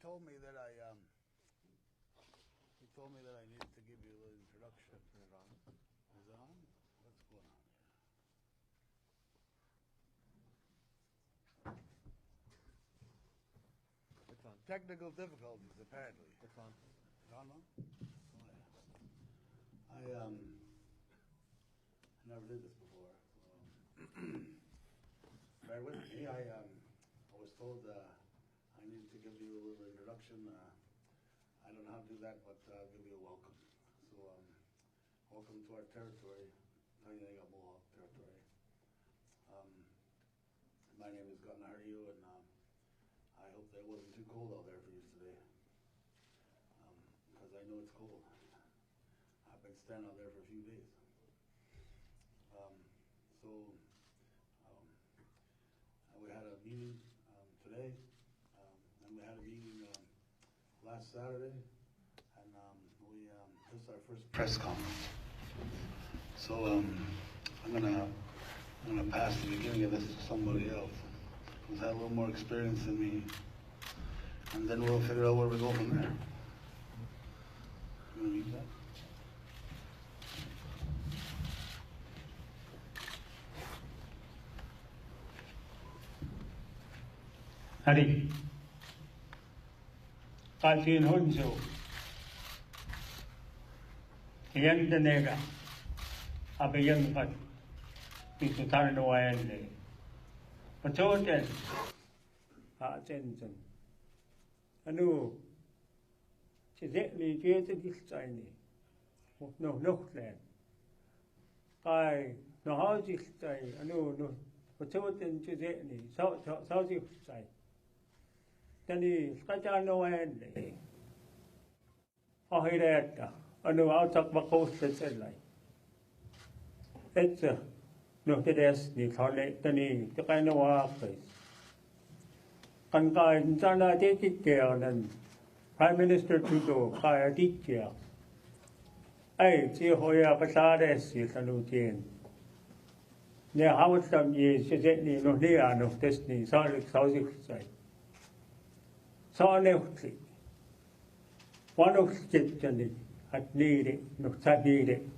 told me that he told me that I needed to give you a little introduction. Is it on? Is it on? What's going on here? It's on. Technical difficulties, apparently. It's on. It's on, no? Oh, yeah. I never did this before. So, bear with me. I was told I needed to give you a little introduction. I don't know how to do that, but I'll give you a welcome. So, welcome to our territory, Tyendinaga Mohawk Territory. My name is Hereditary, and I hope that it wasn't too cold out there for you today, because I know it's cold. I've been standing out there for a few days. We had a meeting today, and we had a meeting last Saturday, and this is our first press conference. So I'm gonna pass the beginning of this to somebody else who's had a little more experience than me, and then we'll figure out where we go from there. You wanna read that? Hari, Katin Hunzo, Tyendinaga, Abayangat, Itutarnoaende, Patoten, Atenten, Anu, Chizetli, Jetagistani, no, land. Kai, no, how Gistai, Anu, no, Patoten, Chizetni, South. Tani Skajanoaende, Ohireta, Anu outak Bakos Selai. It's no Tedes, the Tole, Tani, the kind of office. Kankai, Zana Tekik, and Prime Minister Trudeau, Kaya Tikya. Ay, Hoya Pasades, is a routine. Near Howard some years, Shizetni, no Nia, no Destiny, South side. So neutly. One of Stitchani at needed, no Sadide,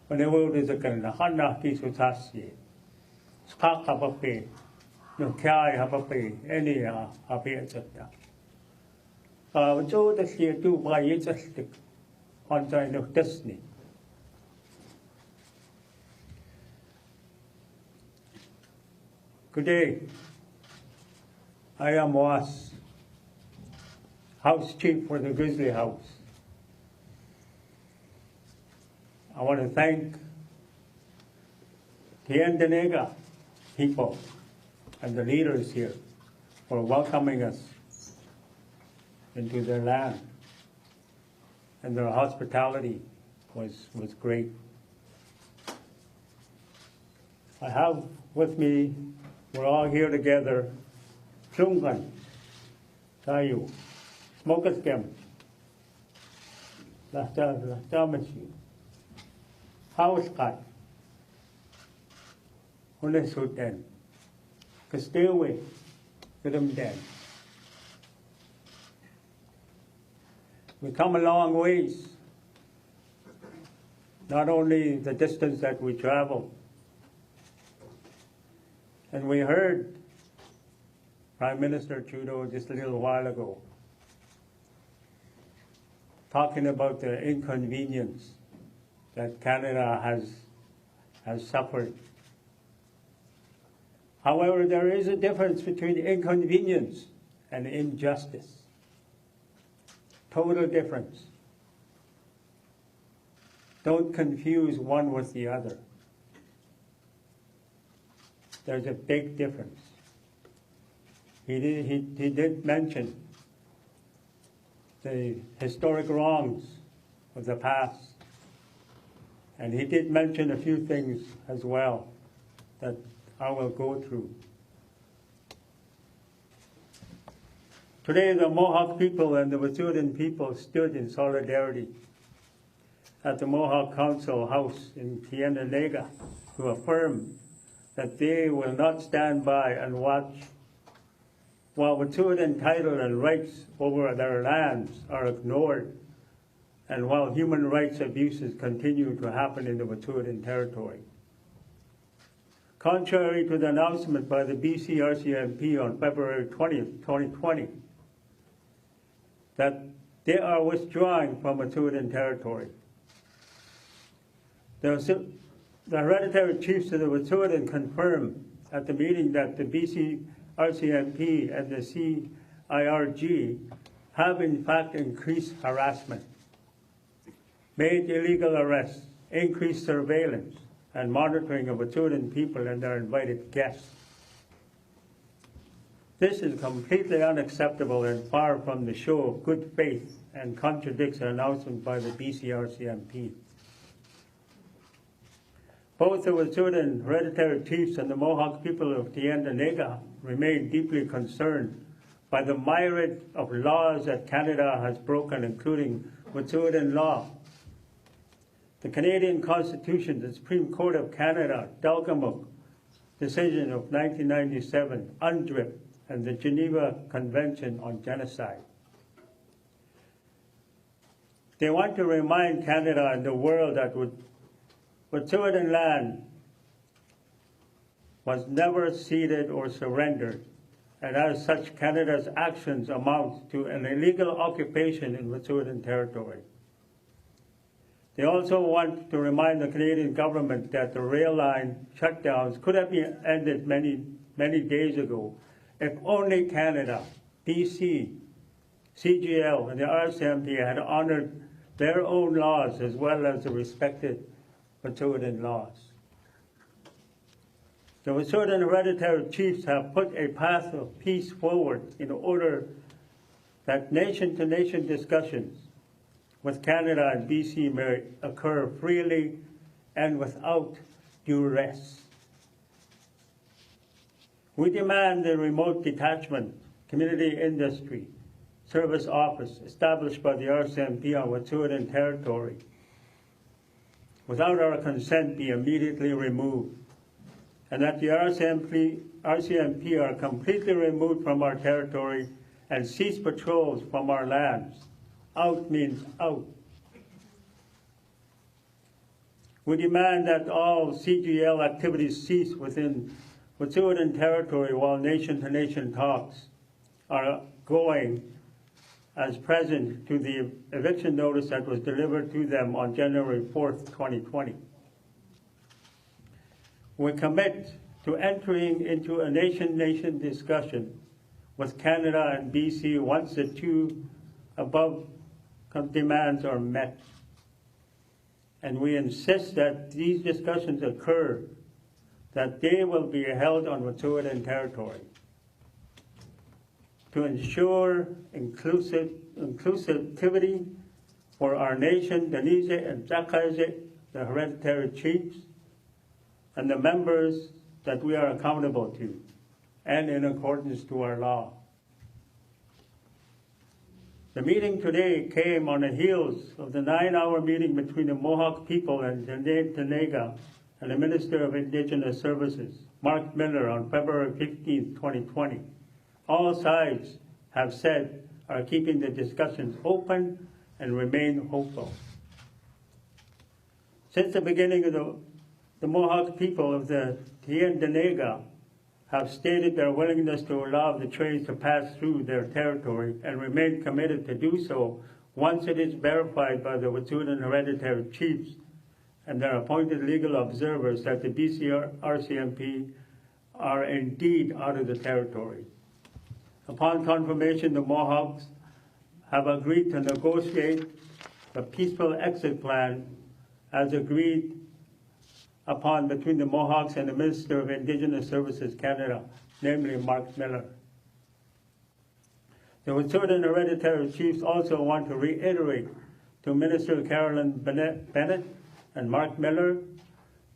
when the world is a kind of Hana Kisutasi, Skak have a pay, no Kai have a pay, any a pay at that. So the here too by it's a stick on sign of destiny. Good day. I am Was, House Chief for the Grizzly House. I want to thank Tyendinaga people and the leaders here for welcoming us into their land. And their hospitality was great. I have with me, we're all here together, Chungan, Tayu, Smokas Kem, Lastamachi, House Cut, Unesutan, Castewe, Gidamdan. We come a long ways, not only the distance that we travel, and we heard Prime Minister Trudeau just a little while ago talking about the inconvenience that Canada has suffered. However, there is a difference between inconvenience and injustice. Total difference. Don't confuse one with the other. There's a big difference. He did mention the historic wrongs of the past. And he did mention a few things as well that I will go through. Today, the Mohawk people and the Wet'suwet'en people stood in solidarity at the Mohawk Council House in Tyendinaga to affirm that they will not stand by and watch while Wet'suwet'en title and rights over their lands are ignored, and while human rights abuses continue to happen in the Wet'suwet'en territory. Contrary to the announcement by the BC RCMP on February 20th, 2020, that they are withdrawing from Wet'suwet'en territory. The hereditary chiefs of the Wet'suwet'en confirmed at the meeting that the BC RCMP and the CIRG have in fact increased harassment, made illegal arrests, increased surveillance, and monitoring of Wet'suwet'en people and their invited guests. This is completely unacceptable and far from the show of good faith and contradicts an announcement by the BC RCMP. Both the Wet'suwet'en hereditary chiefs and the Mohawk people of Tyendinaga remain deeply concerned by the myriad of laws that Canada has broken, including Wet'suwet'en law, the Canadian Constitution, the Supreme Court of Canada, Delgamuukw decision of 1997, UNDRIP, and the Geneva Convention on Genocide. They want to remind Canada and the world that Wet'suwet'en land was never ceded or surrendered, and as such, Canada's actions amount to an illegal occupation in Wet'suwet'en territory. They also want to remind the Canadian government that the rail line shutdowns could have been ended many days ago if only Canada, BC, CGL, and the RCMP had honored their own laws as well as the respected Wet'suwet'en laws. The Wet'suwet'en hereditary chiefs have put a path of peace forward in order that nation-to-nation discussions with Canada and BC may occur freely and without duress. We demand the remote detachment community industry service office established by the RCMP on Wet'suwet'en territory without our consent be immediately removed, and that the RCMP are completely removed from our territory and cease patrols from our lands. Out means out. We demand that all CGL activities cease within Wet'suwet'en territory while nation-to-nation talks are going as present to the eviction notice that was delivered to them on January 4th, 2020. We commit to entering into a nation-nation discussion with Canada and BC once the two above demands are met. And we insist that these discussions occur, that they will be held on Wet'suwet'en territory to ensure inclusivity for our nation, Denise and Zakaze, the hereditary chiefs, and the members that we are accountable to, and in accordance to our law. The meeting today came on the heels of the 9-hour meeting between the Mohawk people and Tyendinaga and the Minister of Indigenous Services, Mark Miller, on February 15, 2020. All sides have said are keeping the discussions open and remain hopeful. Since the beginning of the Mohawk people of the Tyendinaga have stated their willingness to allow the trains to pass through their territory and remain committed to do so once it is verified by the Wet'suwet'en hereditary chiefs and their appointed legal observers that the BC RCMP are indeed out of the territory. Upon confirmation, the Mohawks have agreed to negotiate a peaceful exit plan as agreed upon between the Mohawks and the Minister of Indigenous Services Canada, namely Mark Miller. The Wet'suwet'en hereditary chiefs also want to reiterate to Minister Carolyn Bennett and Mark Miller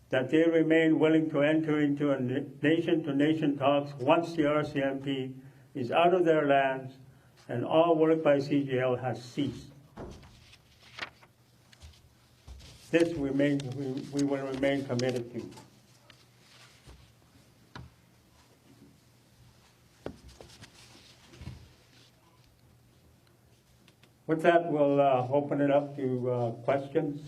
that they remain willing to enter into a nation-to-nation talks once the RCMP is out of their lands and all work by CGL has ceased. This we will remain committed to. With that, we'll open it up to questions.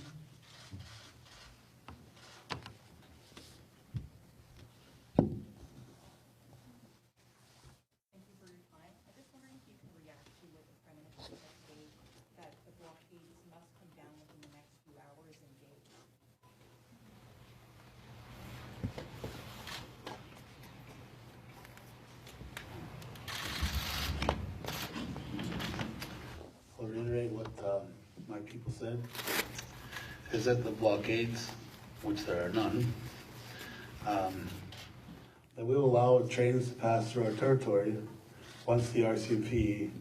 Thank you for your time. I'm just wondering if you can react to what the Prime Minister said today, that the blockades must come down within the next few hours and days. I'll reiterate what my people said, is that the blockades, which there are none, that we will allow trains to pass through our territory once the RCMP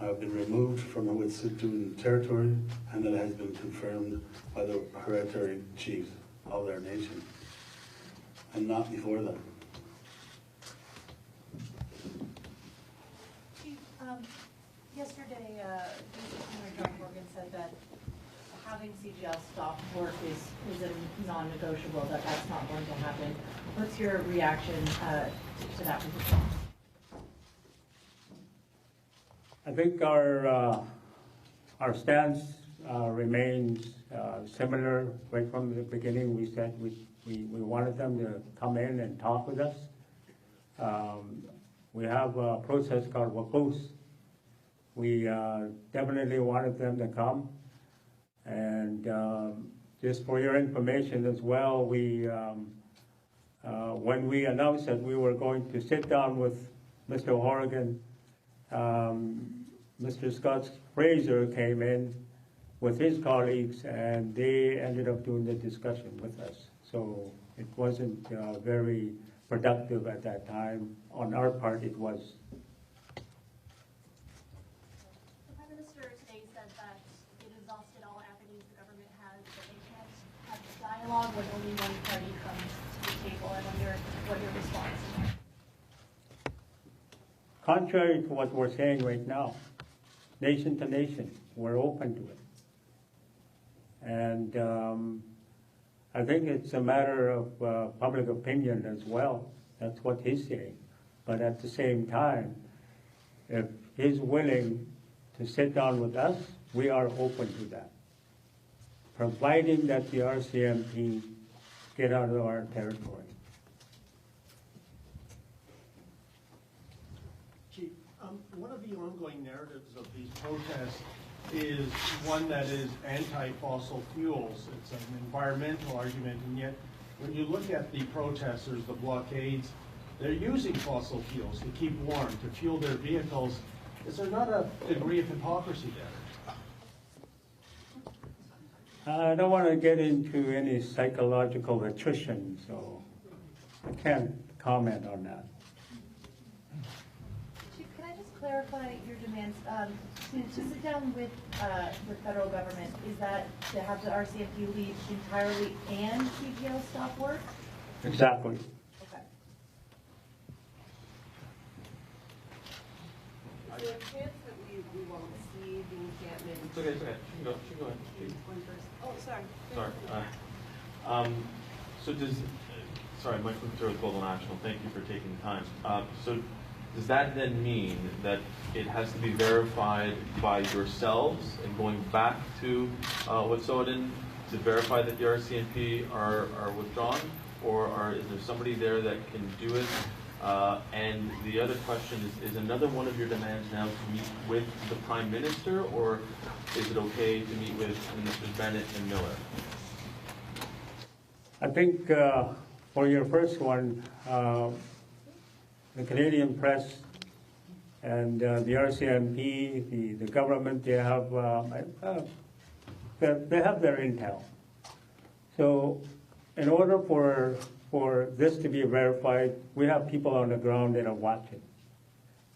have been removed from our Wet'suwet'en territory and that it has been confirmed by the hereditary chiefs of their nation, and not before then. Chief, yesterday, John Morgan said that having CGL stop work is a non-negotiable, that's not going to happen. What's your reaction to that position? I think our stance remains similar. Right from the beginning, we said we wanted them to come in and talk with us. We have a process called WACOS. We definitely wanted them to come. And just for your information as well, when we announced that we were going to sit down with Mr. Horrigan, Mr. Scott Fraser came in with his colleagues, and they ended up doing the discussion with us. So it wasn't very productive at that time. On our part, it was. The Prime Minister today said that it exhausted all avenues the government has, that they can't have this dialogue when only one party comes to the table. I wonder what your response is. Contrary to what we're saying right now, nation to nation, we're open to it. And I think it's a matter of public opinion as well. That's what he's saying. But at the same time, if he's willing to sit down with us, we are open to that, providing that the RCMP get out of our territory. Chief, one of the ongoing narratives of these protests is one that is anti-fossil fuels. It's an environmental argument, and yet when you look at the protesters, the blockades, they're using fossil fuels to keep warm, to fuel their vehicles. Is there not a degree of hypocrisy there? I don't want to get into any psychological attrition, so I can't comment on that. Chief, can I just clarify your demands? To sit down with the federal government, is that to have the RCMP leave entirely and CGL stop work? Exactly. Okay. Is there a chance that we won't see the encampment? It's okay, it's okay. She can go ahead. One first. Oh, sorry. Sorry. So sorry, Mike Lucero with Global National. Thank you for taking the time. So does that then mean that it has to be verified by yourselves and going back to Wet'suwet'en to verify that the RCMP are withdrawn? Or is there somebody there that can do it? And the other question is another one of your demands now to meet with the Prime Minister, or is it okay to meet with Ministers Bennett and Miller? I think for your first one, the Canadian press and the RCMP, the government, they have their intel. So in order for this to be verified, we have people on the ground that are watching.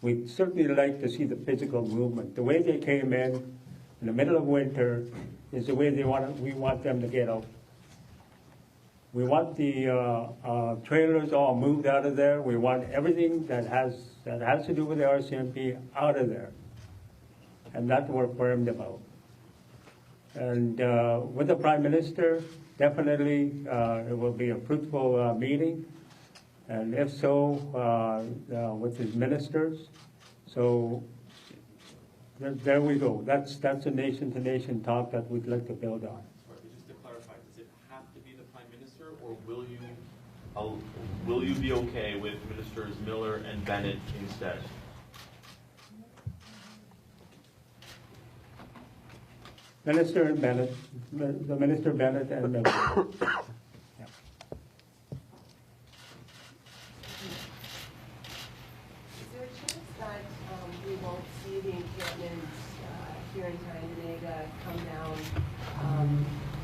We'd certainly like to see the physical movement. The way they came in the middle of winter is the way we want them to get out. We want the trailers all moved out of there. We want everything that has to do with the RCMP out of there. And that's what we're firm about. And with the Prime Minister, definitely it will be a fruitful meeting. And if so, with his ministers. So There we go. That's a nation-to-nation talk that we'd like to build on. Sorry, just to clarify, does it have to be the Prime Minister, or will you be okay with Ministers Miller and Bennett instead? Minister and Bennett, the Minister Bennett and Miller. Yeah. Is there a chance that we won't see the encampment here in Tyendinaga come down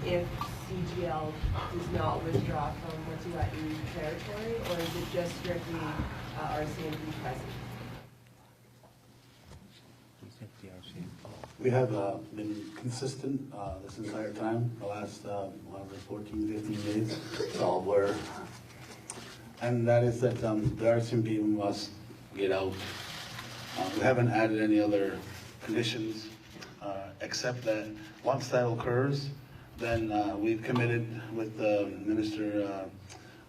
if CGL does not withdraw from Tyendinaga territory, or is it just strictly RCMP present? We have been consistent this entire time, the last 14, 15 days. It's all blur. And that is that the RCMP must get out. We haven't added any other conditions, except that once that occurs, then we've committed with the Minister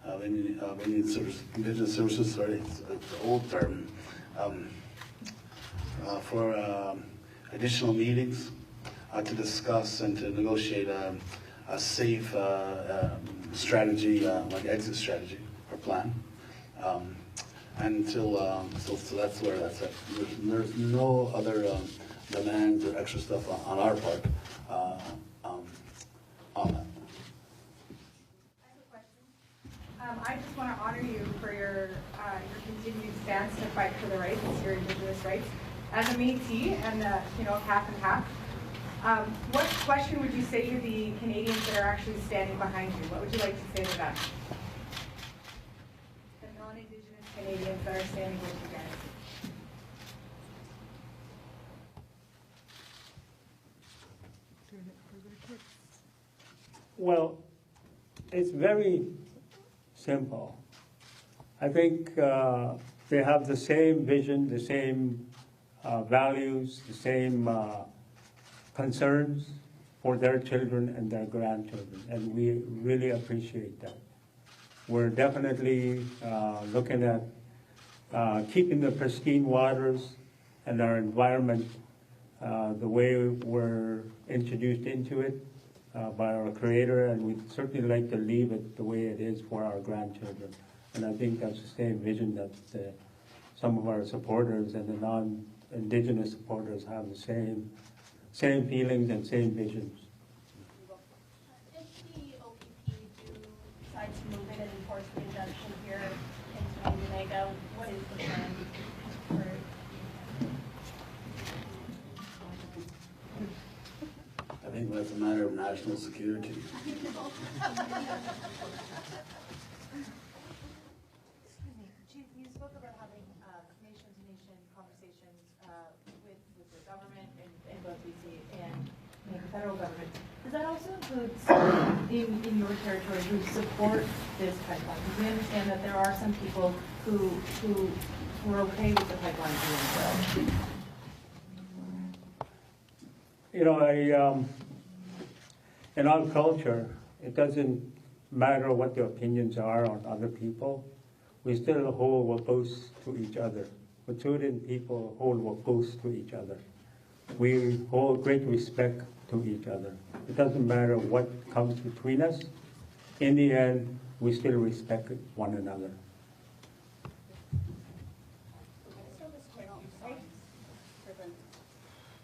of Indigenous Services, sorry, it's the old term, for additional meetings to discuss and to negotiate a safe strategy, like exit strategy or plan. So that's where that's at. There's no other demands or extra stuff on our part on that. I have a question. I just want to honor you for your continued stance to fight for the rights, your Indigenous rights. As a Métis and half and half, what question would you say to the Canadians that are actually standing behind you? What would you like to say to them? The non-Indigenous Canadians that are standing with you guys. Well, it's very simple. I think they have the same vision, the same values, the same concerns for their children and their grandchildren, and we really appreciate that. We're definitely looking at keeping the pristine waters and our environment the way we're introduced into it by our Creator, and we'd certainly like to leave it the way it is for our grandchildren. And I think that's the same vision that some of our supporters and the non-Indigenous supporters have the same feelings and same visions. If the OPP do decide to move in and enforce the injunction here in Tyendinaga, what is the plan for? I think that's a matter of national security. Chief, you spoke about having nation-to-nation conversations with the government in both BC and the federal government. Does that also include some in your territory who support this pipeline? Because we understand that there are some people who are okay with the pipeline being built. In our culture, it doesn't matter what the opinions are on other people. We still hold close to each other. Maturin people hold close to each other. We hold great respect to each other. It doesn't matter what comes between us. In the end, we still respect one another.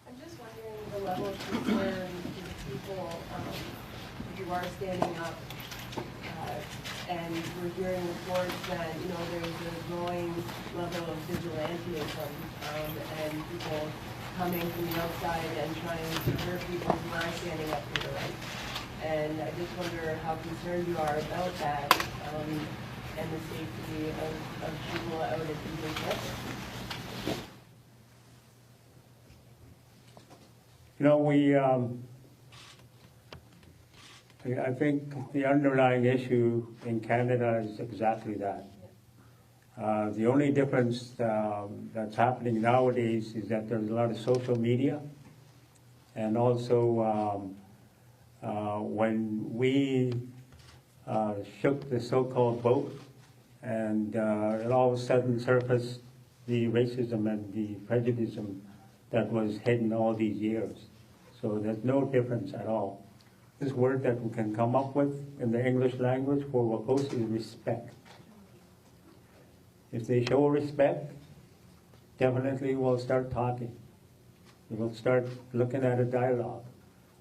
I'm just wondering the level of concern people who are standing up, and we're hearing reports that there's a growing level of vigilantism and people coming from the outside and trying to hurt people who are standing up for the rights. And I just wonder how concerned you are about that and the safety of people out at these encampments. I think the underlying issue in Canada is exactly that. The only difference that's happening nowadays is that there's a lot of social media, and also when we shook the so-called vote, and it all of a sudden surfaced the racism and the prejudice that was hidden all these years. So there's no difference at all. This word that we can come up with in the English language for Wakos is respect. If they show respect, definitely we'll start talking. We'll start looking at a dialogue.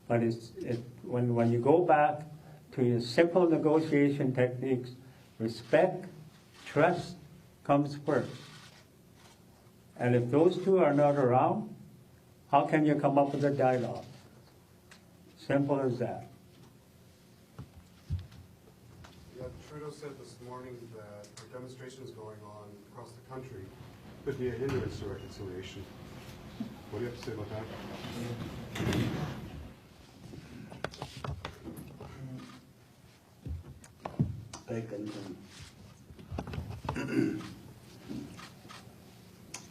But when you go back to your simple negotiation techniques, respect, trust comes first. And if those two are not around, how can you come up with a dialogue? Simple as that. Yeah, Trudeau said this morning that the demonstrations going on across the country could be a hindrance to reconciliation. What do you have to say about that?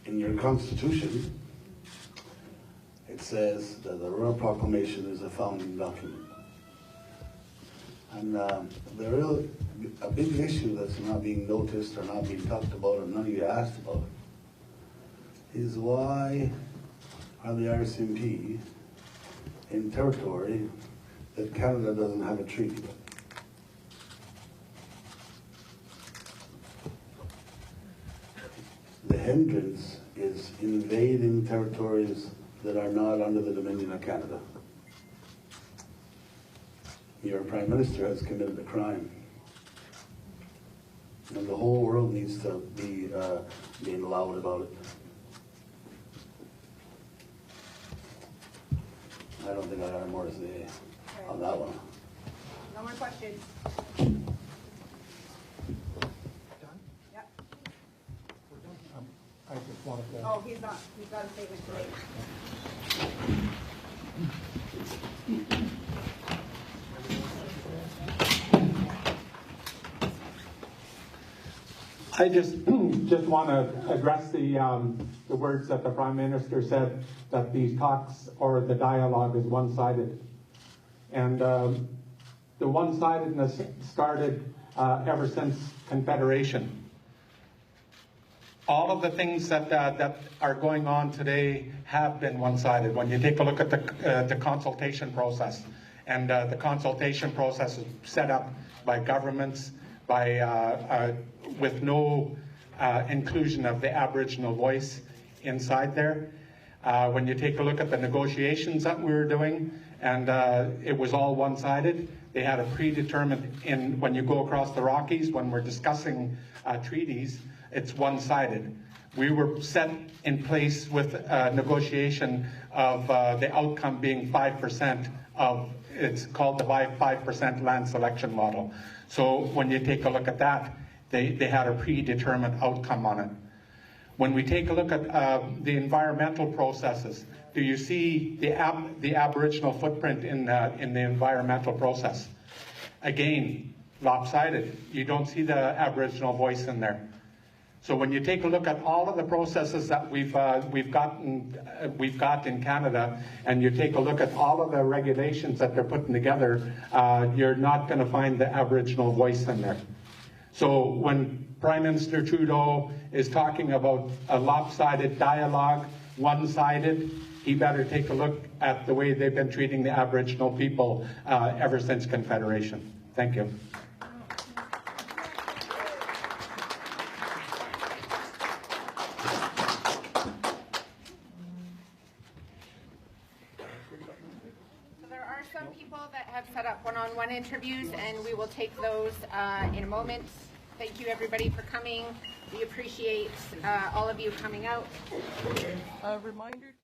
In your Constitution, it says that the Royal Proclamation is a founding document. And a big issue that's not being noticed or not being talked about, and none of you asked about, is why are the RCMP in territory that Canada doesn't have a treaty with? The hindrance is invading territories that are not under the Dominion of Canada. Your Prime Minister has committed a crime. And the whole world needs to be being loud about it. I don't think I got more to say on that one. No more questions. Yep. I just wanted to. Oh, he's not. He's got a statement to make. I just want to address the words that the Prime Minister said, that these talks or the dialogue is one-sided. And the one-sidedness started ever since Confederation. All of the things that are going on today have been one-sided. When you take a look at the consultation process, and the consultation process is set up by governments, with no inclusion of the Aboriginal voice inside there. When you take a look at the negotiations that we were doing, and it was all one-sided. They had a predetermined, when you go across the Rockies, when we're discussing treaties, it's one-sided. We were set in place with negotiation of the outcome being 5% of, it's called the 5% land selection model. So when you take a look at that, they had a predetermined outcome on it. When we take a look at the environmental processes, do you see the Aboriginal footprint in the environmental process? Again, lopsided. You don't see the Aboriginal voice in there. So when you take a look at all of the processes that we've got in Canada, and you take a look at all of the regulations that they're putting together, you're not going to find the Aboriginal voice in there. So when Prime Minister Trudeau is talking about a lopsided dialogue, one-sided, he better take a look at the way they've been treating the Aboriginal people ever since Confederation. Thank you. Some people that have set up one-on-one interviews, and we will take those in a moment. Thank you, everybody, for coming. We appreciate all of you coming out. A reminder.